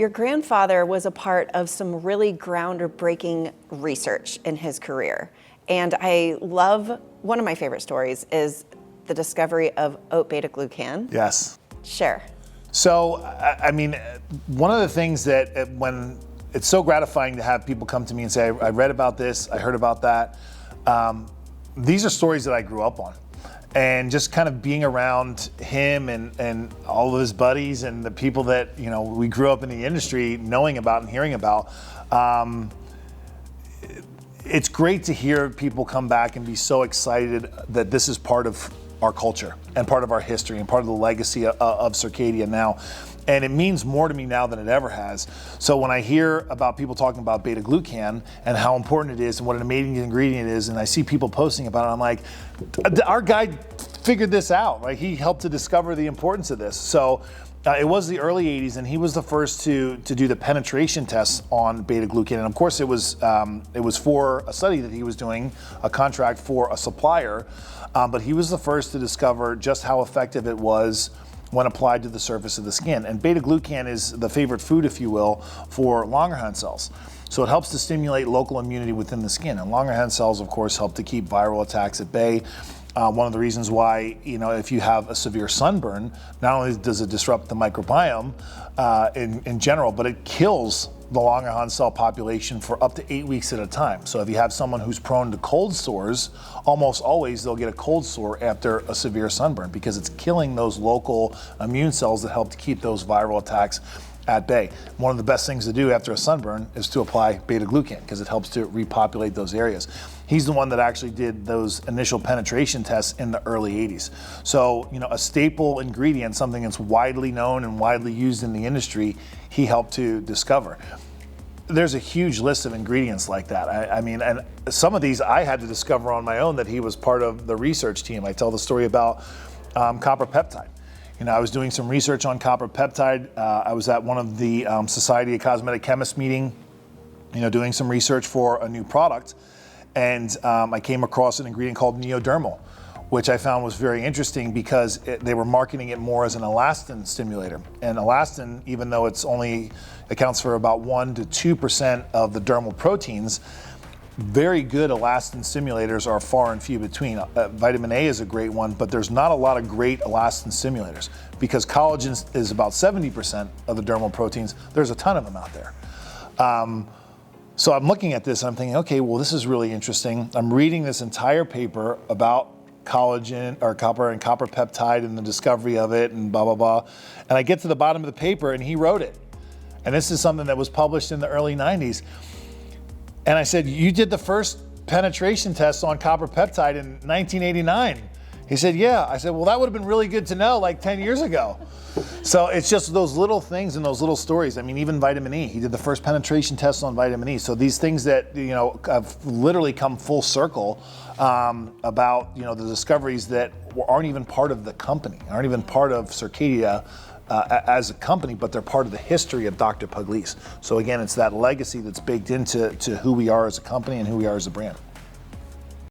Your grandfather was a part of some really groundbreaking research in his career. And I love, one of my favorite stories is the discovery of Oat Beta Glucan. Yes. Share. So, I mean, one of the things that when it's so gratifying to have people come to me and say, I read about this, I heard about that. These are stories that I grew up on. And just kind of being around him and all of his buddies and the people that, you know, we grew up in the industry knowing about and hearing about, it's great to hear people come back and be so excited that this is part of our culture and part of our history and part of the legacy of Circadia now. And it means more to me now than it ever has. So when I hear about people talking about beta glucan and how important it is and what an amazing ingredient it is, and I see people posting about it, I'm like, our guy figured this out. Like, he helped to discover the importance of this. So it was the early 80s, and he was the first to do the penetration tests on beta glucan. And of course, it was for a study that he was doing, a contract for a supplier. But he was the first to discover just how effective it was when applied to the surface of the skin. And beta glucan is the favorite food, if you will, for Langerhans cells. So it helps to stimulate local immunity within the skin. And Langerhans cells, of course, help to keep viral attacks at bay. One of the reasons why, you know, if you have a severe sunburn, not only does it disrupt the microbiome in general, but it kills the Langerhans cell population for up to 8 weeks at a time. So if you have someone who's prone to cold sores, almost always they'll get a cold sore after a severe sunburn because it's killing those local immune cells that help to keep those viral attacks at bay. One of the best things to do after a sunburn is to apply beta glucan because it helps to repopulate those areas. He's the one that actually did those initial penetration tests in the early 80s. So, you know, a staple ingredient, something that's widely known and widely used in the industry, he helped to discover. There's a huge list of ingredients like that. I mean, and some of these I had to discover on my own that he was part of the research team. I tell the story about copper peptide. You know, I was doing some research on copper peptide. I was at one of the Society of Cosmetic Chemists meeting, you know, doing some research for a new product. And I came across an ingredient called neodermal, which I found was very interesting because they were marketing it more as an elastin stimulator. And elastin, even though it's only accounts for about 1% to 2% of the dermal proteins, very good elastin stimulators are far and few between. Vitamin A is a great one, but there's not a lot of great elastin stimulators because collagen is about 70% of the dermal proteins. There's a ton of them out there. So I'm looking at this and I'm thinking, okay, well, this is really interesting. I'm reading this entire paper about collagen or copper and copper peptide and the discovery of it and blah, blah, blah. And I get to the bottom of the paper and he wrote it. And this is something that was published in the early 90s. And I said, you did the first penetration test on copper peptide in 1989. He said, yeah. I said, well, that would have been really good to know like 10 years ago. So it's just those little things and those little stories. I mean, even vitamin E, he did the first penetration test on vitamin E. So these things that, you know, have literally come full circle about, you know, the discoveries that aren't even part of the company, aren't even part of Circadia as a company, but they're part of the history of Dr. Pugliese. So again, it's that legacy that's baked into who we are as a company and who we are as a brand.